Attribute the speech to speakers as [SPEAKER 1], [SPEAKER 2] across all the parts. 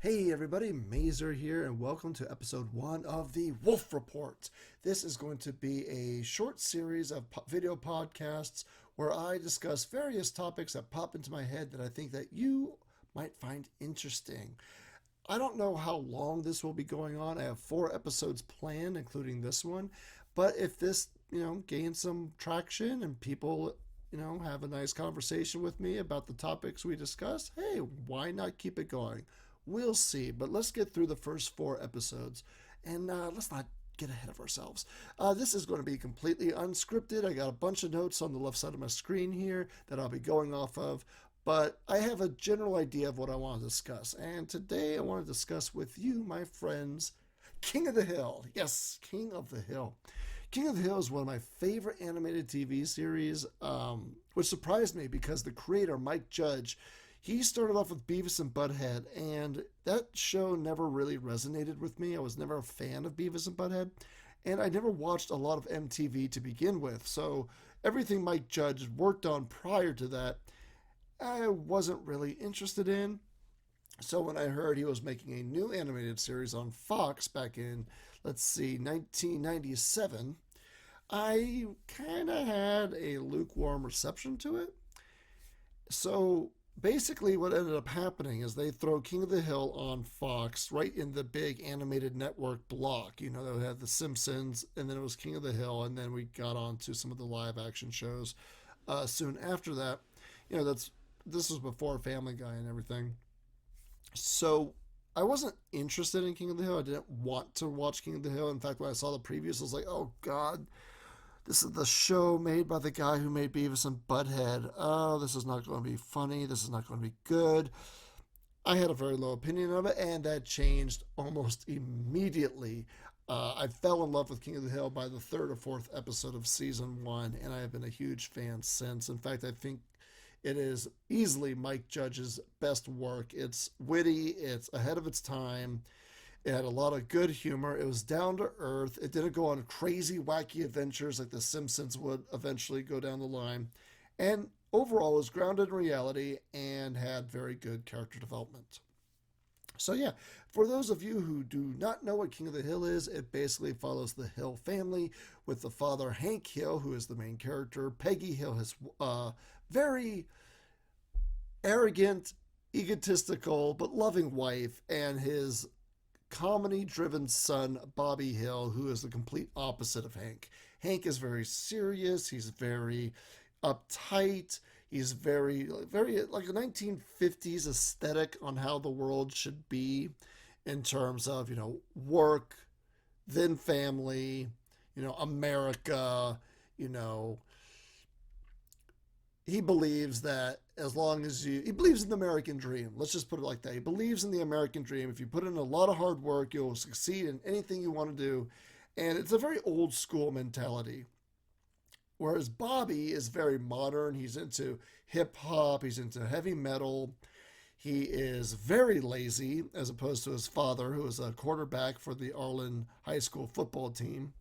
[SPEAKER 1] Hey everybody, Mazer here, and welcome to episode 1 of the Wolf Report. This is going to be a short series of video podcasts where I discuss various topics that pop into my head that I think that you might find interesting. I don't know how long this will be going on. I have 4 episodes planned, including this one. But if this, gains some traction and people, have a nice conversation with me about the topics we discuss, hey, why not keep it going? We'll see. But let's get through the first 4 episodes and let's not get ahead of ourselves. This is going to be completely unscripted. I got a bunch of notes on the left side of my screen here that I'll be going off of, but I have a general idea of what I want to discuss. And today I want to discuss with you, my friends, King of the Hill. Yes, King of the Hill. King of the Hill is one of my favorite animated TV series, which surprised me because the creator, Mike Judge, he started off with Beavis and Butthead, and that show never really resonated with me. I was never a fan of Beavis and Butthead, and I never watched a lot of MTV to begin with. So everything Mike Judge worked on prior to that, I wasn't really interested in. So when I heard he was making a new animated series on Fox back in, let's see, 1997, I kind of had a lukewarm reception to it. So basically what ended up happening is they throw King of the Hill on Fox right in the big animated network block. They had The Simpsons, and then it was King of the Hill, and then we got on to some of the live action shows soon after that. This was before Family Guy and everything. So I wasn't interested in King of the Hill. I didn't want to watch King of the Hill. In fact, when I saw the previews, I was like, oh God, this is the show made by the guy who made Beavis and Butthead. Oh, this is not going to be funny. This is not going to be good. I had a very low opinion of it, and that changed almost immediately. I fell in love with King of the Hill by the 3rd or 4th episode of season 1, and I have been a huge fan since. In fact, I think it is easily Mike Judge's best work. It's witty, it's ahead of its time. It had a lot of good humor. It was down to earth. It didn't go on crazy, wacky adventures like The Simpsons would eventually go down the line. And overall, it was grounded in reality and had very good character development. So, yeah, for those of you who do not know what King of the Hill is, it basically follows the Hill family with the father, Hank Hill, who is the main character, Peggy Hill, his very arrogant, egotistical, but loving wife, and his comedy driven son, Bobby Hill, who is the complete opposite of Hank. Hank is very serious, he's very uptight, he's very like a 1950s aesthetic on how the world should be in terms of, work, then family, America, you know, he believes that as long as he believes in the American dream. Let's just put it like that. He believes in the American dream. If you put in a lot of hard work, you'll succeed in anything you want to do. And it's a very old school mentality. Whereas Bobby is very modern. He's into hip hop, he's into heavy metal. He is very lazy, as opposed to his father, who is a quarterback for the Arlen High School football team.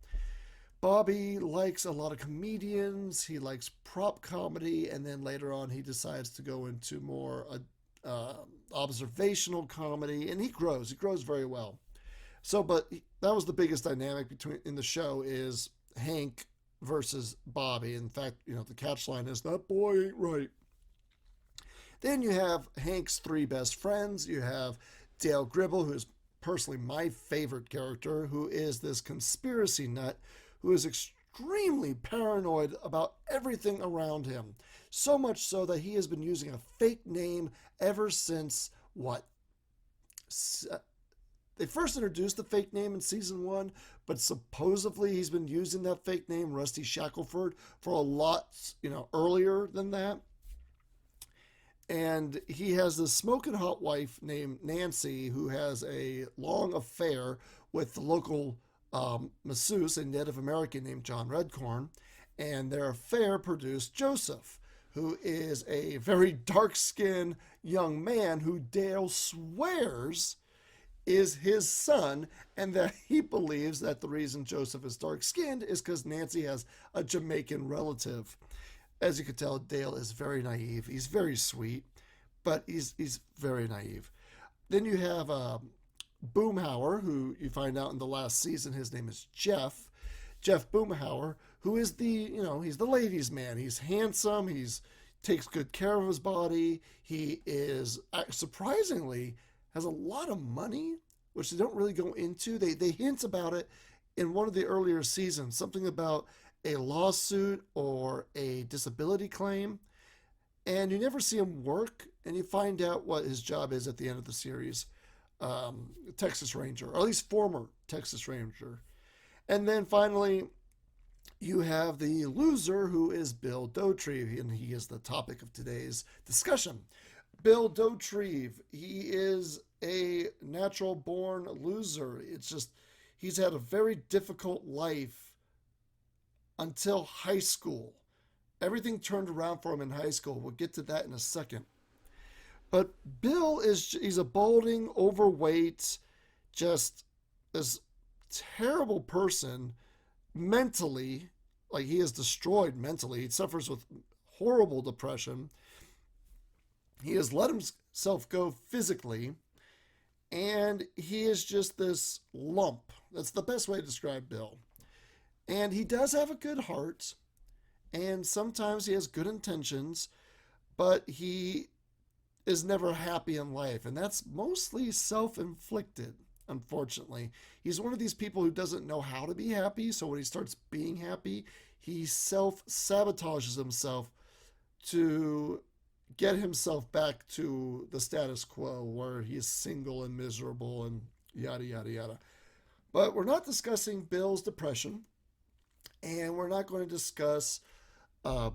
[SPEAKER 1] Bobby likes a lot of comedians. He likes prop comedy, and then later on, he decides to go into more observational comedy, and he grows. He grows very well. So, but that was the biggest dynamic between in the show is Hank versus Bobby. In fact, the catchline is that boy ain't right. Then you have Hank's 3 best friends. You have Dale Gribble, who is personally my favorite character, who is this conspiracy nut who is extremely paranoid about everything around him. So much so that he has been using a fake name ever since what? They first introduced the fake name in season 1, but supposedly he's been using that fake name, Rusty Shackelford, for a lot, earlier than that. And he has this smoking hot wife named Nancy who has a long affair with the local masseuse, a Native American named John Redcorn. And their affair produced Joseph, who is a very dark-skinned young man who Dale swears is his son, and that he believes that the reason Joseph is dark-skinned is because Nancy has a Jamaican relative. As you can tell, Dale is very naive. He's very sweet, but he's very naive. Then you have Boomhauer, who you find out in the last season, his name is Jeff Boomhauer, who is he's the ladies' man. He's handsome. He's takes good care of his body. He is surprisingly has a lot of money, which they don't really go into. They hint about it in one of the earlier seasons, something about a lawsuit or a disability claim, and you never see him work, and you find out what his job is at the end of the series. Texas Ranger, or at least former Texas Ranger. And then finally, you have the loser, who is Bill Dauterive, and he is the topic of today's discussion. Bill Dauterive, he is a natural born loser. It's just, he's had a very difficult life until high school. Everything turned around for him in high school. We'll get to that in a second. But Bill he's a balding, overweight, just this terrible person mentally. Like, he is destroyed mentally. He suffers with horrible depression. He has let himself go physically, and he is just this lump. That's the best way to describe Bill. And he does have a good heart, and sometimes he has good intentions, but he is never happy in life, and that's mostly self-inflicted, unfortunately. He's one of these people who doesn't know how to be happy, so when he starts being happy, he self-sabotages himself to get himself back to the status quo where he is single and miserable and yada, yada, yada. But we're not discussing Bill's depression, and we're not going to discuss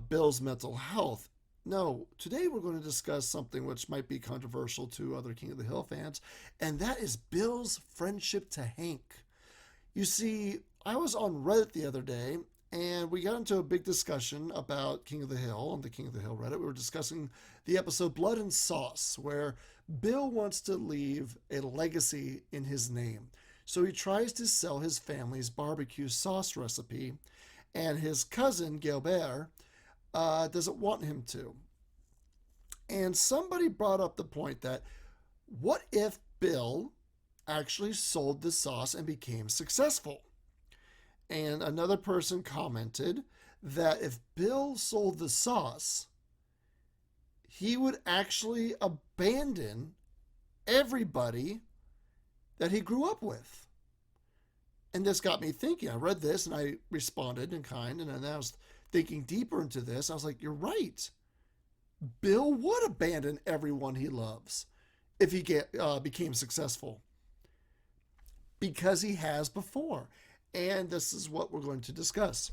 [SPEAKER 1] Bill's mental health. No, today we're going to discuss something which might be controversial to other King of the Hill fans, and that is Bill's friendship to Hank. You see, I was on Reddit the other day, and we got into a big discussion about King of the Hill on the King of the Hill Reddit. We were discussing the episode Blood and Sauce, where Bill wants to leave a legacy in his name. So he tries to sell his family's barbecue sauce recipe, and his cousin, Gilbert, doesn't want him to. And somebody brought up the point that, what if Bill actually sold the sauce and became successful? And another person commented that if Bill sold the sauce, he would actually abandon everybody that he grew up with. And this got me thinking. I read this and I responded in kind, and then I was thinking deeper into this. I was like, you're right. Bill would abandon everyone he loves if he became successful, because he has before. And this is what we're going to discuss.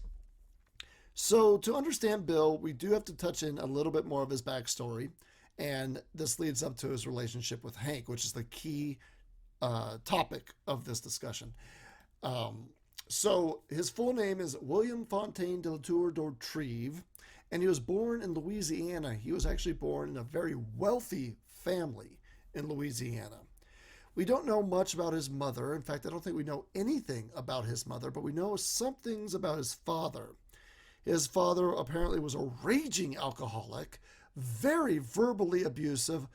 [SPEAKER 1] So to understand Bill, we do have to touch in a little bit more of his backstory. And this leads up to his relationship with Hank, which is the key topic of this discussion. So his full name is William Fontaine de la Tour Dauterive, and he was born in Louisiana. He was actually born in a very wealthy family in Louisiana. We don't know much about his mother. In fact, I don't think we know anything about his mother, but we know some things about his father. His father apparently was a raging alcoholic, very verbally abusive.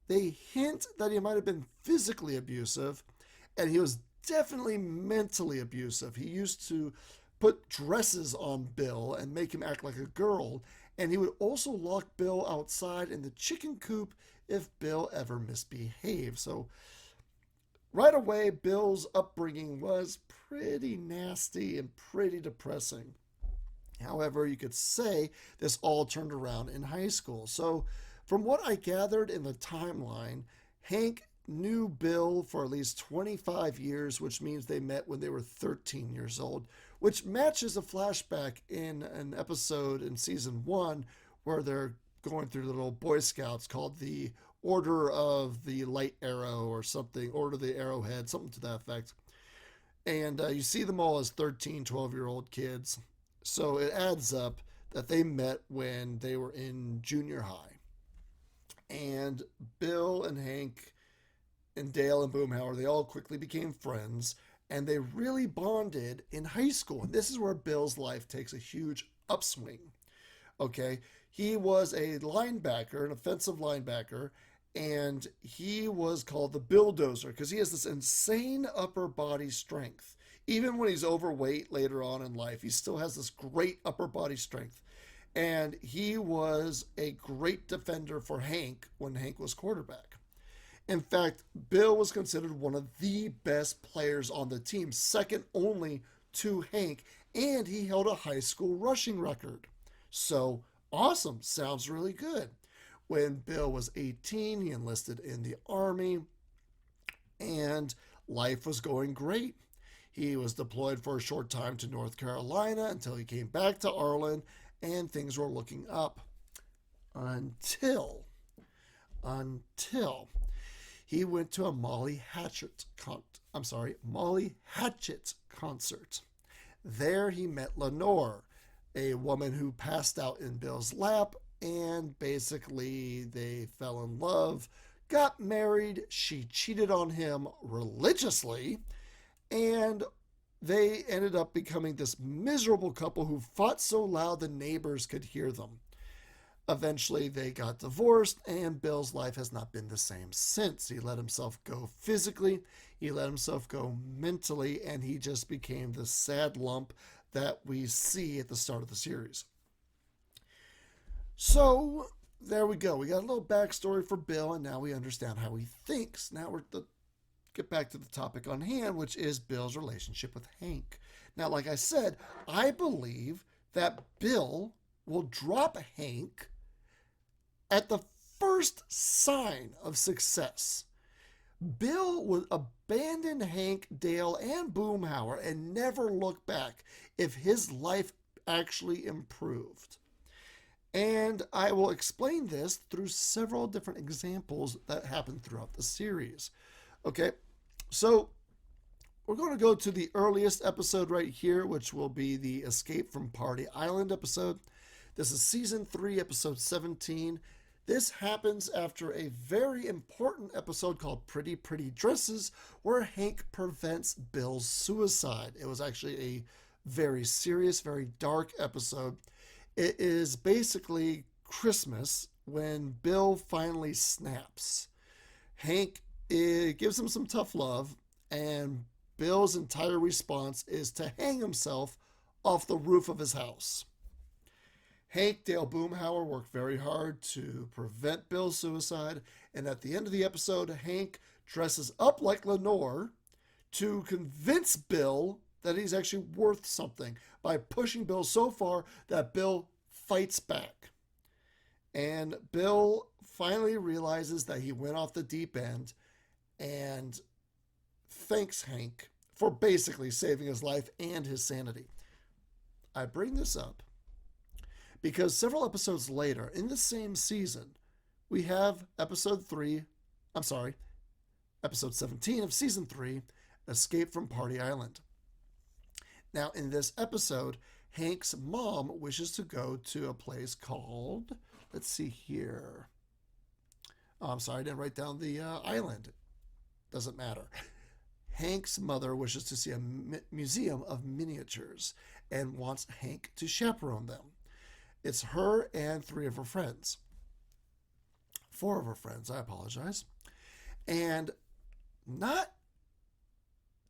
[SPEAKER 1] They hint that he might have been physically abusive, and he was definitely mentally abusive. He used to put dresses on Bill and make him act like a girl, and he would also lock Bill outside in the chicken coop if Bill ever misbehaved. So right away, Bill's upbringing was pretty nasty and pretty depressing. However, you could say this all turned around in high school. So from what I gathered in the timeline, Hank knew Bill for at least 25 years, which means they met when they were 13 years old, which matches a flashback in an episode in season 1 where they're going through the little Boy Scouts called the Order of the Light Arrow or something, Order of the Arrowhead, something to that effect. And you see them all as 13, 12-year-old kids. So it adds up that they met when they were in junior high. And Bill and Hank and Dale and Boomhauer, they all quickly became friends, and they really bonded in high school. And this is where Bill's life takes a huge upswing. Okay, he was a linebacker, an offensive linebacker, And he was called the Bulldozer because he has this insane upper body strength. Even when he's overweight later on in life, he still has this great upper body strength. And he was a great defender for Hank when Hank was quarterback. In fact, Bill was considered one of the best players on the team, second only to Hank, and he held a high school rushing record. So, awesome. Sounds really good. When Bill was 18, he enlisted in the Army, and life was going great. He was deployed for a short time to North Carolina until he came back to Arlen, and things were looking up. Until he went to a Molly Hatchet concert. There he met Lenore, a woman who passed out in Bill's lap, and basically they fell in love, got married, she cheated on him religiously, and they ended up becoming this miserable couple who fought so loud the neighbors could hear them. Eventually, they got divorced, and Bill's life has not been the same since. He let himself go physically, he let himself go mentally, and he just became the sad lump that we see at the start of the series. So, there we go. We got a little backstory for Bill, and now we understand how he thinks. Now we're get back to the topic on hand, which is Bill's relationship with Hank. Now, like I said, I believe that Bill will drop Hank at the first sign of success. Bill would abandon Hank, Dale, and Boomhauer and never look back if his life actually improved. And I will explain this through several different examples that happen throughout the series. Okay, so we're going to go to the earliest episode right here, which will be the Escape from Party Island episode. This is season 3, episode 17. This happens after a very important episode called Pretty Pretty Dresses, where Hank prevents Bill's suicide. It was actually a very serious, very dark episode. It is basically Christmas when Bill finally snaps. Hank gives him some tough love, and Bill's entire response is to hang himself off the roof of his house. Hank, Dale, Boomhauer work very hard to prevent Bill's suicide, and at the end of the episode, Hank dresses up like Lenore to convince Bill that he's actually worth something by pushing Bill so far that Bill fights back. And Bill finally realizes that he went off the deep end and thanks Hank for basically saving his life and his sanity. I bring this up because several episodes later in the same season, we have episode 17 of season 3, Escape from Party Island. Now, in this episode, Hank's mom wishes to go to a place called, let's see here. Oh, I'm sorry, I didn't write down the island. Doesn't matter. Hank's mother wishes to see a museum of miniatures and wants Hank to chaperone them. It's her and 4 of her friends, I apologize. And not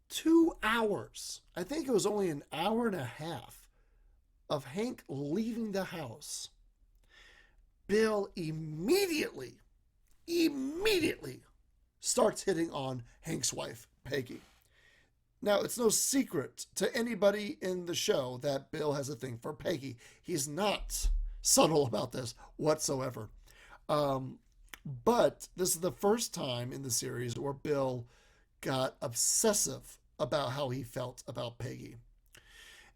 [SPEAKER 1] 2 hours, I think it was only an hour and a half of Hank leaving the house, Bill immediately starts hitting on Hank's wife, Peggy. Now, it's no secret to anybody in the show that Bill has a thing for Peggy. He's not subtle about this whatsoever. But this is the first time in the series where Bill got obsessive about how he felt about Peggy.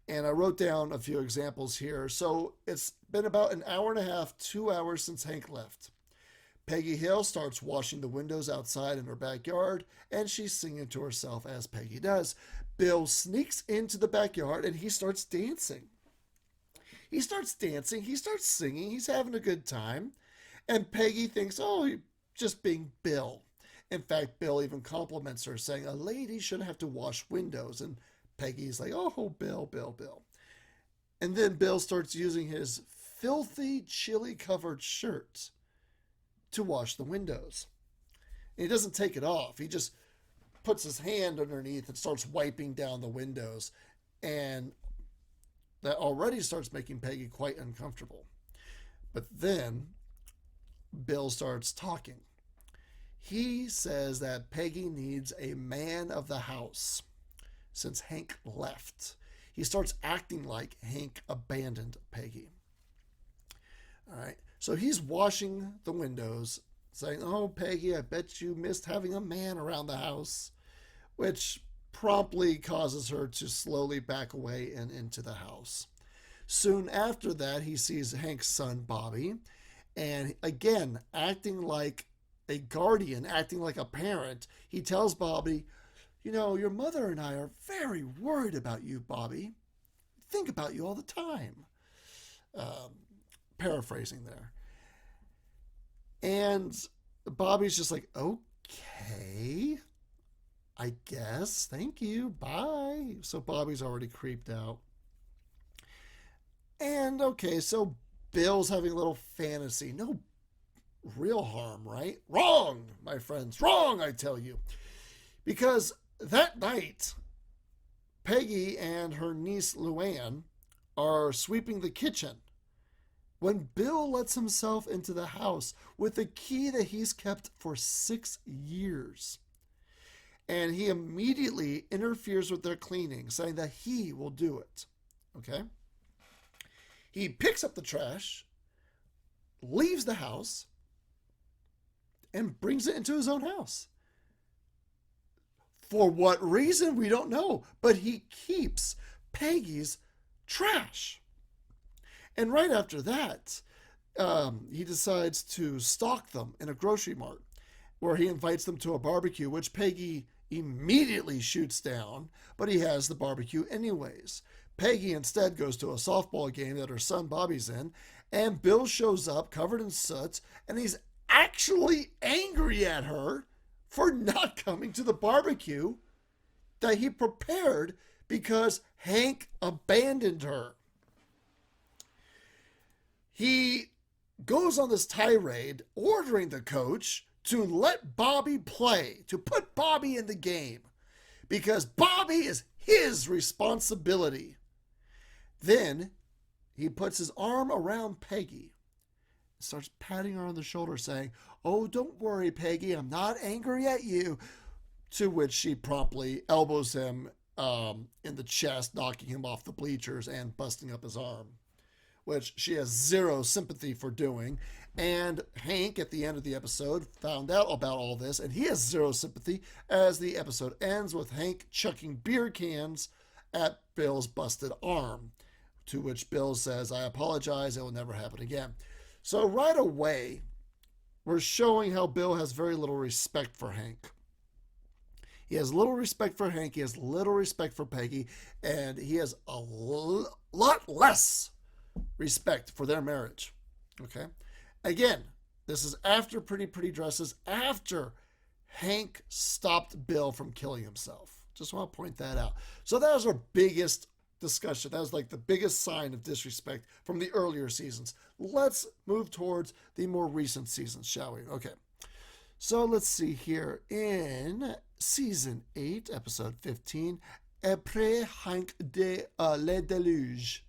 [SPEAKER 1] And I wrote down a few examples here. So it's been about an hour and a half, 2 hours since Hank left. Peggy Hill starts washing the windows outside in her backyard, and she's singing to herself as Peggy does. Bill sneaks into the backyard, and he starts dancing. He starts singing, he's having a good time. And Peggy thinks, oh, he's just being Bill. In fact, Bill even compliments her, saying, a lady shouldn't have to wash windows. And Peggy's like, oh, Bill. And then Bill starts using his filthy, chili-covered shirt to wash the windows. And he doesn't take it off. He just puts his hand underneath and starts wiping down the windows. And that already starts making Peggy quite uncomfortable. But then Bill starts talking. He says that Peggy needs a man of the house since Hank left. He starts acting like Hank abandoned Peggy. All right. So he's washing the windows, saying, "Oh, Peggy, I bet you missed having a man around the house," which promptly causes her to slowly back away and into the house. Soon after that, he sees Hank's son, Bobby, and again, acting like a guardian, acting like a parent, he tells Bobby, "Your mother and I are very worried about you, Bobby. Think about you all the time." Paraphrasing there. And Bobby's just like, "Okay, I guess. Thank you. Bye." So Bobby's already creeped out. And okay, so Bill's having a little fantasy. No real harm, right? Wrong, my friends. Wrong, I tell you. Because that night, Peggy and her niece Luann are sweeping the kitchen when Bill lets himself into the house with a key that he's kept for 6 years. And he immediately interferes with their cleaning, saying that he will do it. Okay? He picks up the trash, leaves the house, and brings it into his own house. For what reason, we don't know, but he keeps Peggy's trash. And right after that, he decides to stalk them in a grocery mart, where he invites them to a barbecue, which Peggy immediately shoots down, but he has the barbecue anyways. Peggy instead goes to a softball game that her son Bobby's in, and Bill shows up covered in soot, and he's actually angry at her for not coming to the barbecue that he prepared because Hank abandoned her. He goes on this tirade ordering the coach to let Bobby play, to put Bobby in the game, because Bobby is his responsibility. Then he puts his arm around Peggy, starts patting her on the shoulder, saying, "Oh, don't worry, Peggy, I'm not angry at you." To which she promptly elbows him in the chest, knocking him off the bleachers and busting up his arm, which she has zero sympathy for doing. And Hank, at the end of the episode, found out about all this, and he has zero sympathy as the episode ends with Hank chucking beer cans at Bill's busted arm, to which Bill says, "I apologize, it will never happen again." So right away, we're showing how Bill has very little respect for Hank. He has little respect for Hank, he has little respect for Peggy, and he has a lot less respect for their marriage. Okay? Again, this is after Pretty Dresses, after Hank stopped Bill from killing himself. Just want to point that out. So that was our biggest discussion. That was like the biggest sign of disrespect from the earlier seasons. Let's move towards the more recent seasons, shall we? Okay. So let's see here. In season 8, episode 15, Après Hank de le Deluge.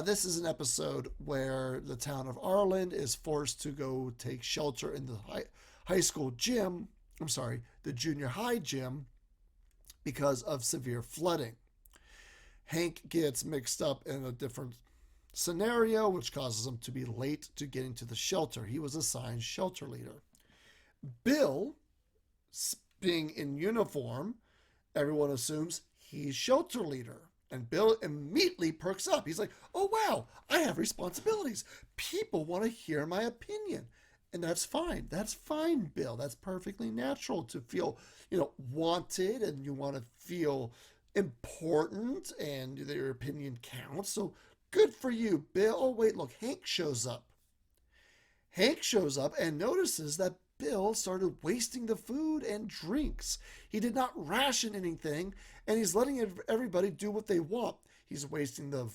[SPEAKER 1] This is an episode where the town of Arlen is forced to go take shelter in the high school gym. I'm sorry, the junior high gym, because of severe flooding. Hank gets mixed up in a different scenario, which causes him to be late to getting to the shelter. He was assigned shelter leader. Bill, being in uniform, everyone assumes he's shelter leader. And Bill immediately perks up. He's like, "Oh, wow, I have responsibilities. People want to hear my opinion." And that's fine. That's fine, Bill. That's perfectly natural to feel, wanted, and you want to feel important and your opinion counts. So good for you, Bill. Oh, wait, look, Hank shows up. Hank shows up and notices that Bill started wasting the food and drinks. He did not ration anything, and he's letting everybody do what they want. He's wasting the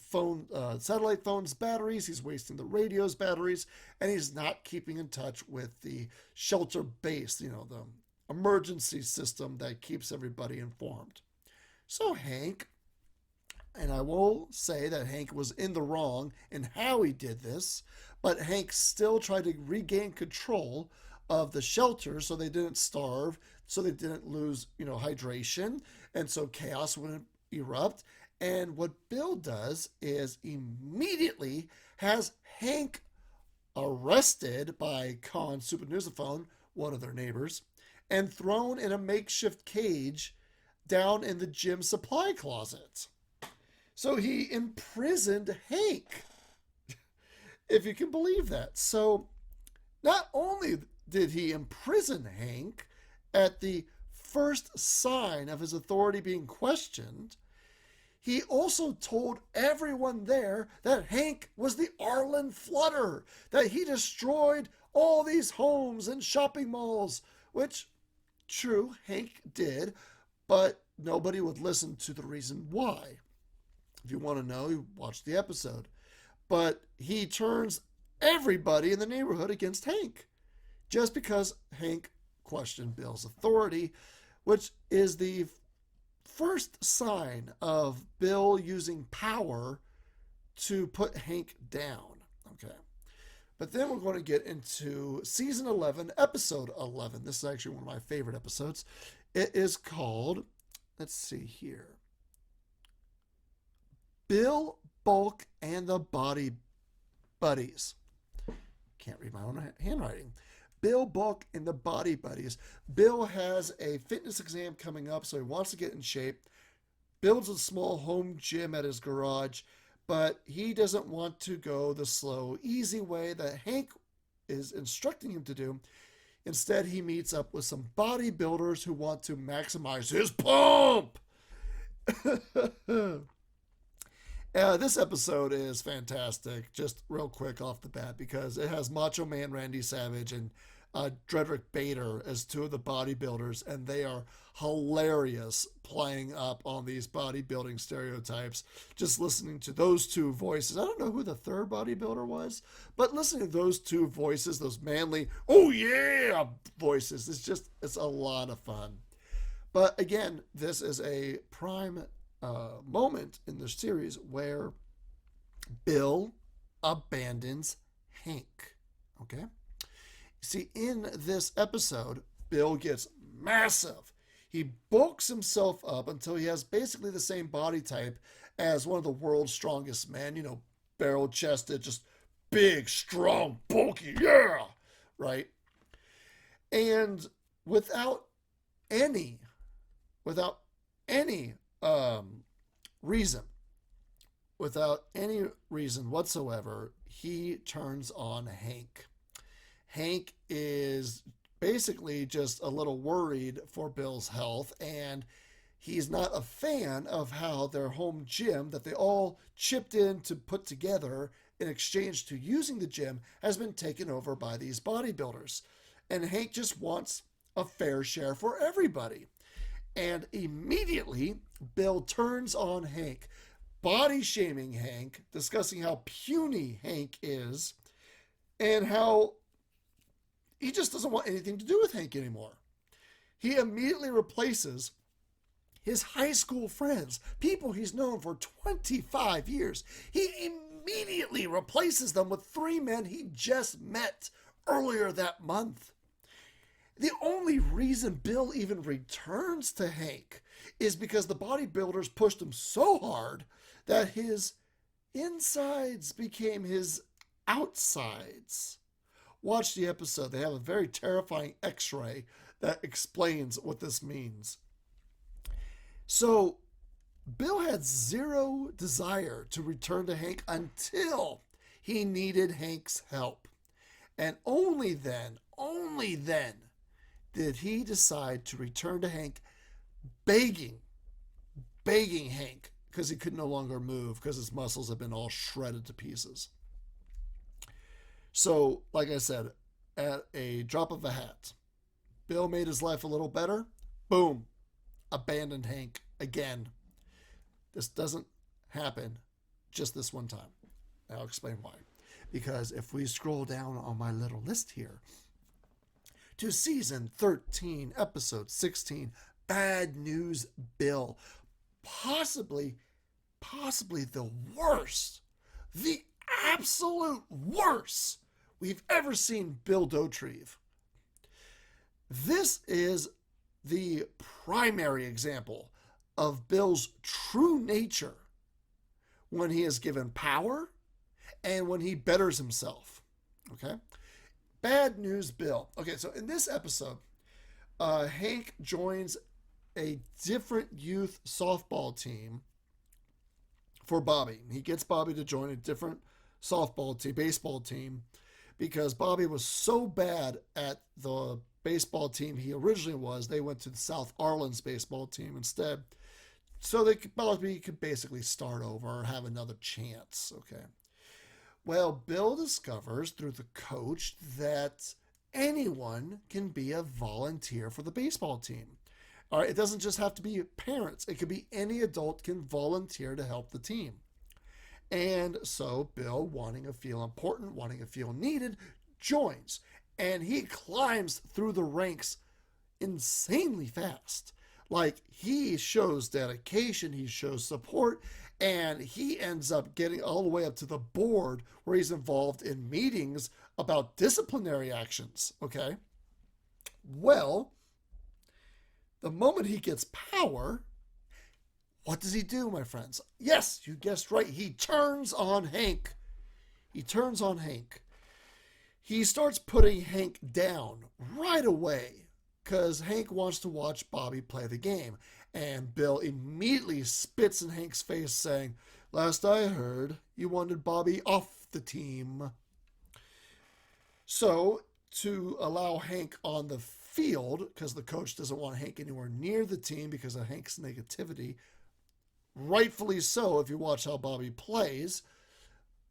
[SPEAKER 1] satellite phone's batteries. He's wasting the radio's batteries, and he's not keeping in touch with the shelter base, the emergency system that keeps everybody informed. So Hank, and I will say that Hank was in the wrong in how he did this, but Hank still tried to regain control of the shelter so they didn't starve, so they didn't lose, hydration, and so chaos wouldn't erupt. And what Bill does is immediately has Hank arrested by Con Supernusifone, one of their neighbors, and thrown in a makeshift cage down in the gym supply closet. So he imprisoned Hank, if you can believe that. So not only did he imprison Hank at the first sign of his authority being questioned, he also told everyone there that Hank was the Arlen Flooder, that he destroyed all these homes and shopping malls, which, true, Hank did, but nobody would listen to the reason why. If you want to know, you watch the episode. But he turns everybody in the neighborhood against Hank, just because Hank questioned Bill's authority, which is the first sign of Bill using power to put Hank down. Okay. But then we're going to get into season 11, episode 11. This is actually one of my favorite episodes. It is called, let's see here, Bill, Bulk, and the Body Buddies. Can't read my own handwriting. Bill, Bulk, and the Body Buddies. Bill has a fitness exam coming up, so he wants to get in shape. Builds a small home gym at his garage, but he doesn't want to go the slow, easy way that Hank is instructing him to do. Instead, he meets up with some bodybuilders who want to maximize his pump. This episode is fantastic, just real quick off the bat, because it has Macho Man Randy Savage and Dredrick Bader as two of the bodybuilders, and they are hilarious playing up on these bodybuilding stereotypes. Just listening to those two voices. I don't know who the third bodybuilder was, but listening to those two voices, those manly, oh yeah voices, it's a lot of fun. But again, this is a prime moment in the series where Bill abandons Hank. Okay? See, in this episode, Bill gets massive. He bulks himself up until he has basically the same body type as one of the world's strongest men, barrel-chested, just big, strong, bulky, yeah, right? And without any reason whatsoever, he turns on Hank. Hank is basically just a little worried for Bill's health, and he's not a fan of how their home gym that they all chipped in to put together in exchange to using the gym has been taken over by these bodybuilders. And Hank just wants a fair share for everybody. And immediately, Bill turns on Hank, body shaming Hank, discussing how puny Hank is, and how he just doesn't want anything to do with Hank anymore. He immediately replaces his high school friends, people he's known for 25 years. He immediately replaces them with 3 men he just met earlier that month. The only reason Bill even returns to Hank is because the bodybuilders pushed him so hard that his insides became his outsides. Watch the episode. They have a very terrifying x-ray that explains what this means. So, Bill had zero desire to return to Hank until he needed Hank's help. And only then did he decide to return to Hank, begging Hank, because he could no longer move because his muscles had been all shredded to pieces. So, like I said, at a drop of a hat, Bill made his life a little better. Boom. Abandoned Hank again. This doesn't happen just this one time. I'll explain why. Because if we scroll down on my little list here to season 13, episode 16, Bad News Bill, possibly the worst, the absolute worst we've ever seen Bill Dauterive. This is the primary example of Bill's true nature when he is given power and when he betters himself. Okay? Bad News Bill. Okay, so in this episode, Hank joins a different youth softball team for Bobby. He gets Bobby to join a different softball team, baseball team, because Bobby was so bad at the baseball team he originally was. They went to the South Arlen's baseball team instead. So Bobby could basically start over or have another chance. Okay. Well, Bill discovers through the coach that anyone can be a volunteer for the baseball team. All right, it doesn't just have to be parents. It could be any adult can volunteer to help the team. And so Bill, wanting to feel important, wanting to feel needed, joins. And he climbs through the ranks insanely fast. Like, he shows dedication, he shows support, and he ends up getting all the way up to the board where he's involved in meetings about disciplinary actions, okay? Well, the moment he gets power, what does he do, my friends? Yes, you guessed right. He turns on Hank. He turns on Hank. He starts putting Hank down right away because Hank wants to watch Bobby play the game. And Bill immediately spits in Hank's face saying, "Last I heard, you wanted Bobby off the team." So, to allow Hank on the field, because the coach doesn't want Hank anywhere near the team because of Hank's negativity, rightfully so if you watch how Bobby plays,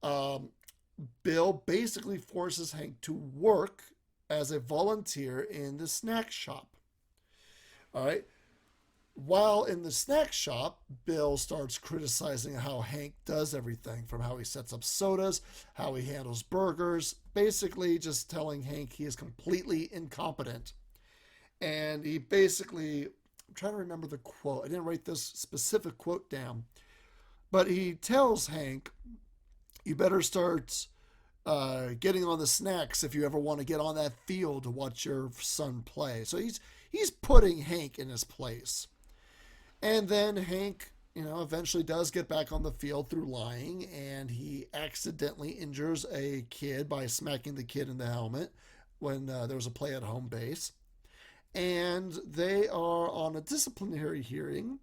[SPEAKER 1] Bill basically forces Hank to work as a volunteer in the snack shop. All right. While in the snack shop, Bill starts criticizing how Hank does everything, from how he sets up sodas, how he handles burgers, basically just telling Hank he is completely incompetent. And he basically, I'm trying to remember the quote. I didn't write this specific quote down, but he tells Hank, "You better start getting on the snacks if you ever want to get on that field to watch your son play." So he's putting Hank in his place. And then Hank, eventually does get back on the field through lying, and he accidentally injures a kid by smacking the kid in the helmet when there was a play at home base. And they are on a disciplinary hearing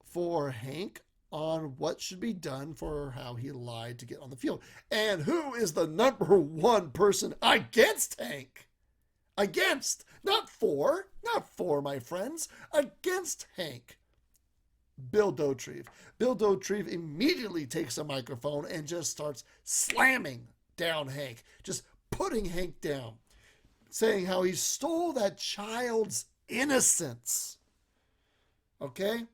[SPEAKER 1] for Hank on what should be done for how he lied to get on the field. And who is the number one person against Hank? Against, not for, my friends, against Hank. Bill Dauterive. Bill Dauterive immediately takes a microphone and just starts slamming down Hank, just putting Hank down, saying how he stole that child's innocence. Okay?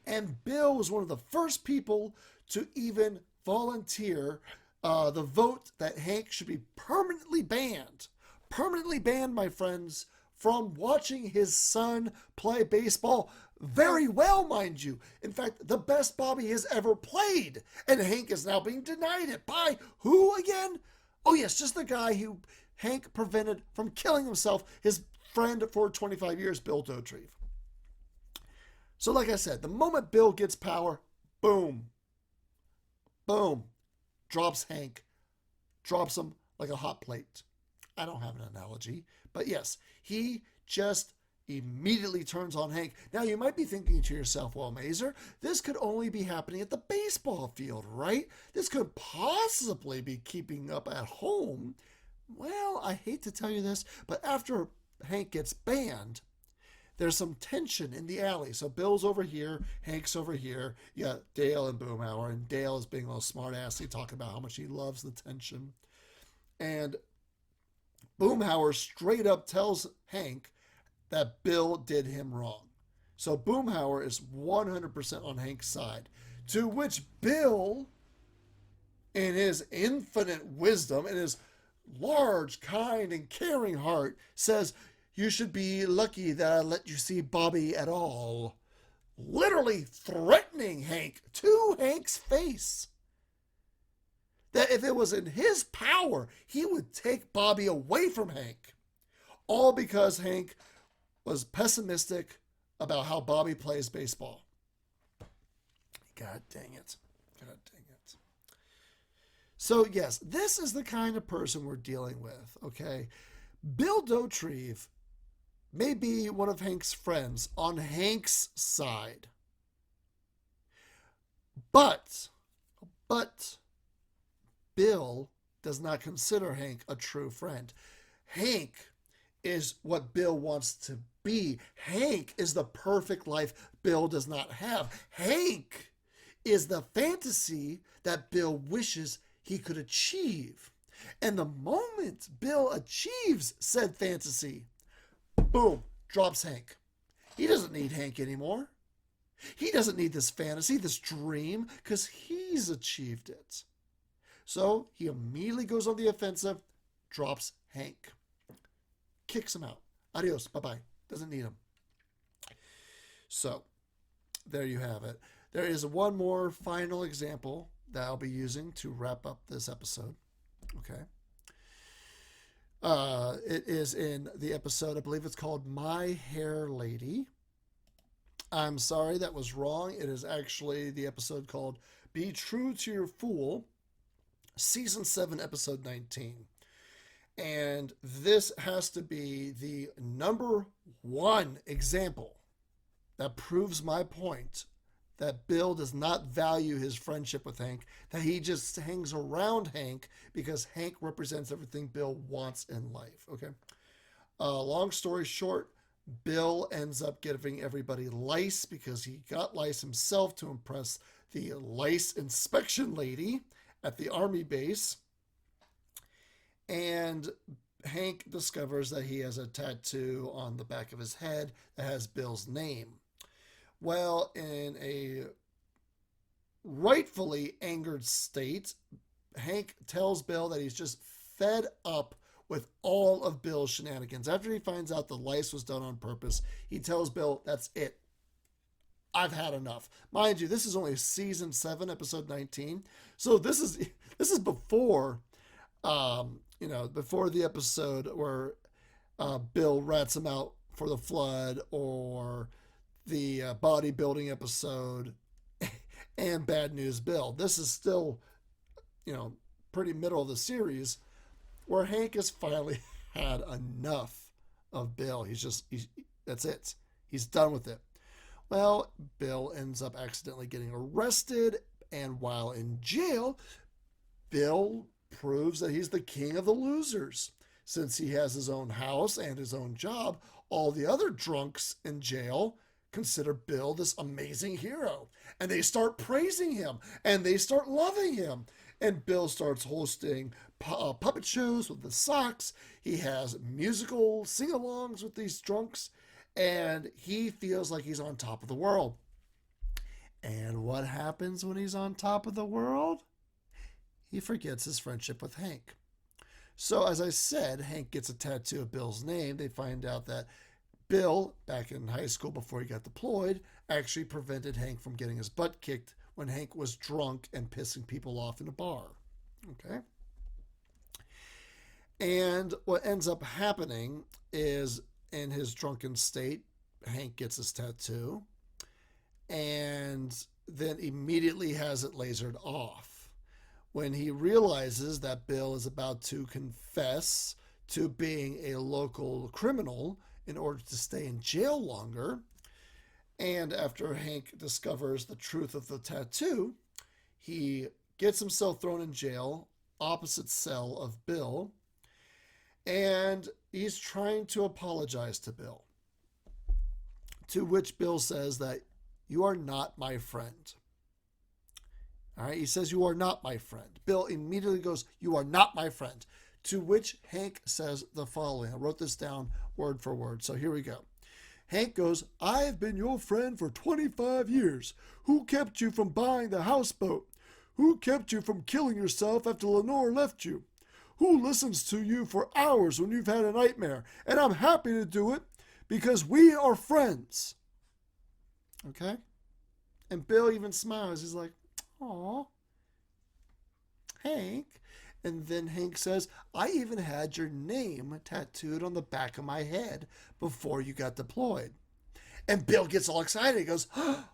[SPEAKER 1] And Bill was one of the first people to even volunteer the vote that Hank should be permanently banned. Permanently banned, my friends, from watching his son play baseball very well, mind you. In fact, the best Bobby has ever played. And Hank is now being denied it by who again? Oh, yes, just the guy who Hank prevented from killing himself, his friend for 25 years, Bill Dauterive. So like I said, the moment Bill gets power, boom, drops Hank, drops him like a hot plate. I don't have an analogy, but yes, he just immediately turns on Hank. Now, you might be thinking to yourself, well, Mazer, this could only be happening at the baseball field, right? This could possibly be keeping up at home. Well, I hate to tell you this, but after Hank gets banned, there's some tension in the alley. So Bill's over here, Hank's over here. You got Dale and Boomhauer, and Dale is being a little smart-assy, talking about how much he loves the tension. And Boomhauer straight up tells Hank that Bill did him wrong. So Boomhauer is 100% on Hank's side. To which Bill, in his infinite wisdom, in his large, kind, and caring heart, says, "You should be lucky that I let you see Bobby at all." Literally threatening Hank to Hank's face. That if it was in his power, he would take Bobby away from Hank. All because Hank was pessimistic about how Bobby plays baseball. God dang it. God dang it. So, yes, this is the kind of person we're dealing with, okay? Bill Dauterive may be one of Hank's friends on Hank's side. But Bill does not consider Hank a true friend. Hank is what Bill wants to be. Hank is the perfect life Bill does not have. Hank is the fantasy that Bill wishes he could achieve. And the moment Bill achieves said fantasy, boom, drops Hank. He doesn't need Hank anymore. He doesn't need this fantasy, this dream, because he's achieved it. So he immediately goes on the offensive, drops Hank, kicks him out. Adios, bye-bye. Doesn't need him. So there you have it. There is one more final example that I'll be using to wrap up this episode. Okay. It is in the episode, I believe it's called My Hair Lady. I'm sorry, that was wrong. It is actually the episode called Be True to Your Fool, Season 7, Episode 19. And this has to be the number one example that proves my point that Bill does not value his friendship with Hank, that he just hangs around Hank because Hank represents everything Bill wants in life, okay? Long story short, Bill ends up giving everybody lice because he got lice himself to impress the lice inspection lady at the army base. And Hank discovers that he has a tattoo on the back of his head that has Bill's name. Well, in a rightfully angered state, Hank tells Bill that he's just fed up with all of Bill's shenanigans. After he finds out the lice was done on purpose, he tells Bill, "That's it. I've had enough." Mind you, this is only season 7, episode 19. So this is before, before the episode where Bill rats him out for the flood, or the bodybuilding episode, and Bad News Bill. This is still, pretty middle of the series, where Hank has finally had enough of Bill. That's it. He's done with it. Well, Bill ends up accidentally getting arrested, and while in jail, Bill proves that he's the king of the losers. Since he has his own house and his own job, all the other drunks in jail consider Bill this amazing hero. And they start praising him, and they start loving him. And Bill starts hosting puppet shows with the Sox. He has musical sing-alongs with these drunks, and he feels like he's on top of the world. And what happens when he's on top of the world? He forgets his friendship with Hank. So, as I said, Hank gets a tattoo of Bill's name. They find out that Bill, back in high school before he got deployed, actually prevented Hank from getting his butt kicked when Hank was drunk and pissing people off in a bar. Okay? And what ends up happening is, in his drunken state, Hank gets his tattoo and then immediately has it lasered off. When he realizes that Bill is about to confess to being a local criminal in order to stay in jail longer, and after Hank discovers the truth of the tattoo, he gets himself thrown in jail, opposite cell of Bill, and he's trying to apologize to Bill. To which Bill says that, "You are not my friend." All right, he says, "You are not my friend." Bill immediately goes, "You are not my friend." To which Hank says the following. I wrote this down word for word, so here we go. Hank goes, I have been your friend for 25 years. Who kept you from buying the houseboat? Who kept you from killing yourself after Lenore left you? Who listens to you for hours when you've had a nightmare? And I'm happy to do it because we are friends. Okay? And Bill even smiles. He's like, aw, Hank. And then Hank says, I even had your name tattooed on the back of my head before you got deployed. And Bill gets all excited. He goes, oh,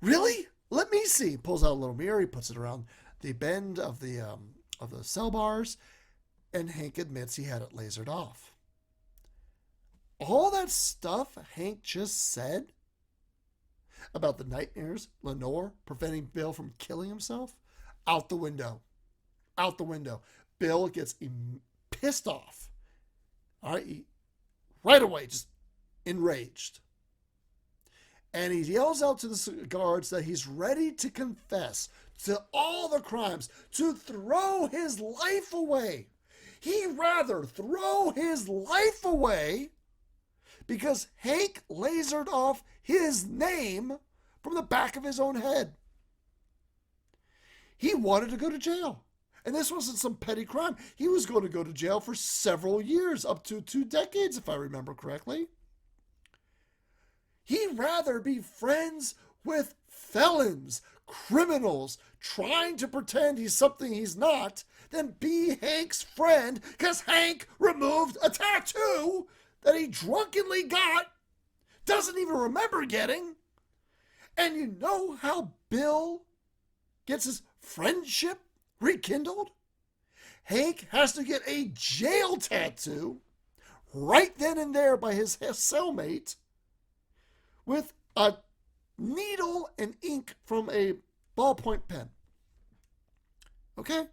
[SPEAKER 1] really? Let me see. He pulls out a little mirror. He puts it around the bend of the cell bars. And Hank admits he had it lasered off. All that stuff Hank just said about the nightmares, Lenore, preventing Bill from killing himself, out the window. Out the window. Bill gets pissed off. All right, right away, just enraged. And he yells out to the guards that he's ready to confess to all the crimes, to throw his life away. He'd rather throw his life away because Hank lasered off his name from the back of his own head. He wanted to go to jail. And this wasn't some petty crime. He was going to go to jail for several years, up to 2 decades, if I remember correctly. He'd rather be friends with felons, criminals, trying to pretend he's something he's not, than be Hank's friend because Hank removed a tattoo that he drunkenly got, doesn't even remember getting. And you know how Bill gets his friendship rekindled? Hank has to get a jail tattoo right then and there by his cellmate with a needle and ink from a ballpoint pen. Okay?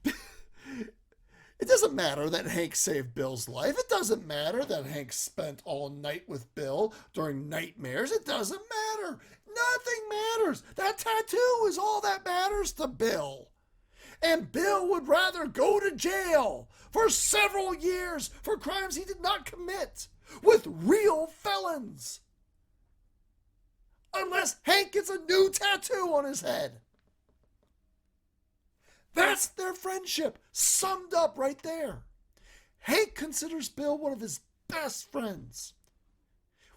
[SPEAKER 1] It doesn't matter that Hank saved Bill's life. It doesn't matter that Hank spent all night with Bill during nightmares. It doesn't matter. Nothing matters. That tattoo is all that matters to Bill. And Bill would rather go to jail for several years for crimes he did not commit with real felons. Unless Hank gets a new tattoo on his head. That's their friendship, summed up right there. Hank considers Bill one of his best friends,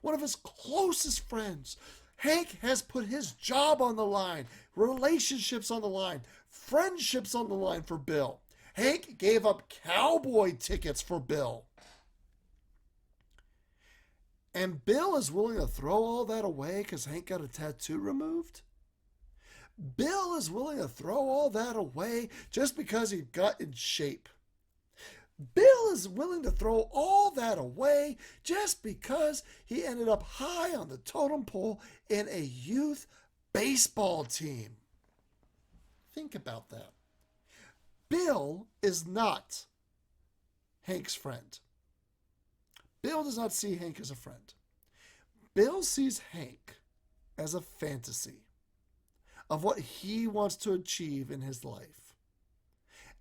[SPEAKER 1] one of his closest friends. Hank has put his job on the line, relationships on the line, friendships on the line for Bill. Hank gave up cowboy tickets for Bill. And Bill is willing to throw all that away because Hank got a tattoo removed? Bill is willing to throw all that away just because he got in shape. Bill is willing to throw all that away just because he ended up high on the totem pole in a youth baseball team. Think about that. Bill is not Hank's friend. Bill does not see Hank as a friend. Bill sees Hank as a fantasy of what he wants to achieve in his life.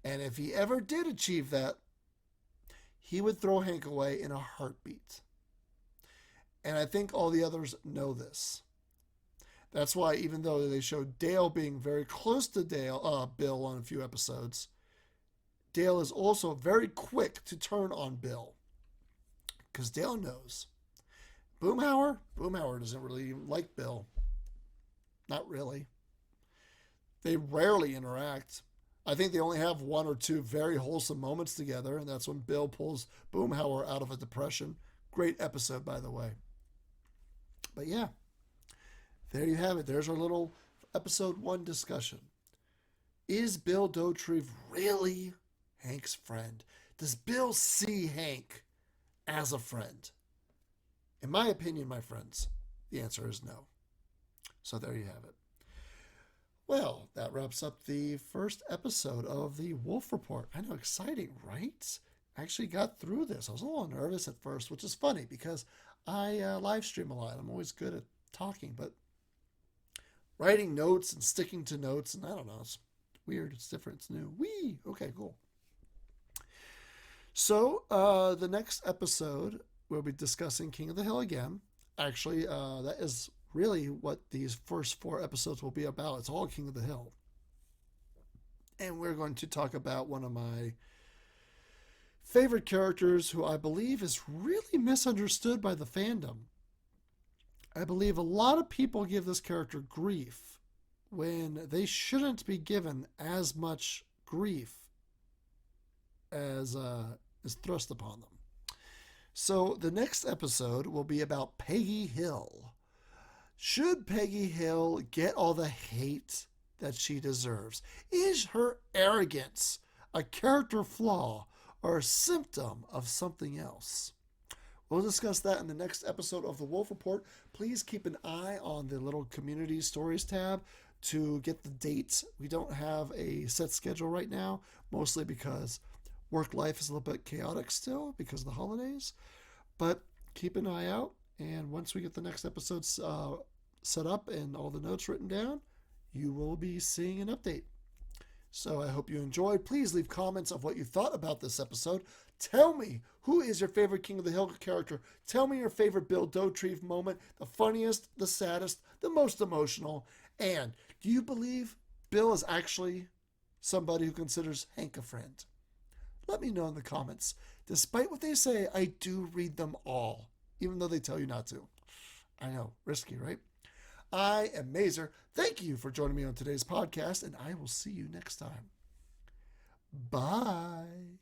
[SPEAKER 1] And if he ever did achieve that, he would throw Hank away in a heartbeat. And I think all the others know this. That's why even though they showed Dale being very close to Bill on a few episodes, Dale is also very quick to turn on Bill. Because Dale knows. Boomhauer doesn't really like Bill. Not really. They rarely interact. I think they only have 1 or 2 very wholesome moments together, and that's when Bill pulls Boomhauer out of a depression. Great episode, by the way. But yeah, there you have it. There's our little episode 1 discussion. Is Bill Dauterive really Hank's friend? Does Bill see Hank as a friend? In my opinion, my friends, the answer is no. So there you have it. Well, that wraps up the first episode of the Wolf Report. I know, exciting, right? I actually got through this. I was a little nervous at first, which is funny because I live stream a lot. I'm always good at talking, but writing notes and sticking to notes, and I don't know, it's weird, it's different, it's new. Whee! Okay, cool. So, the next episode we'll be discussing King of the Hill again. Actually, that is really what these first 4 episodes will be about. It's all King of the Hill. And we're going to talk about one of my favorite characters who I believe is really misunderstood by the fandom. I believe a lot of people give this character grief when they shouldn't be given as much grief as is thrust upon them. So the next episode will be about Peggy Hill. Should Peggy Hill get all the hate that she deserves? Is her arrogance a character flaw or a symptom of something else? We'll discuss that in the next episode of the Wolf Report. Please keep an eye on the little community stories tab to get the dates. We don't have a set schedule right now, mostly because work life is a little bit chaotic still because of the holidays. But keep an eye out, and once we get the next episodes set up and all the notes written down, you will be seeing an update. So I hope you enjoyed. Please leave comments of what you thought about this episode. Tell me, who is your favorite King of the Hill character? Tell me your favorite Bill Dauterive moment, the funniest, the saddest, the most emotional. And do you believe Bill is actually somebody who considers Hank a friend? Let me know in the comments. Despite what they say, I do read them all, even though they tell you not to. I know, risky, right? I am Mazer. Thank you for joining me on today's podcast, and I will see you next time. Bye.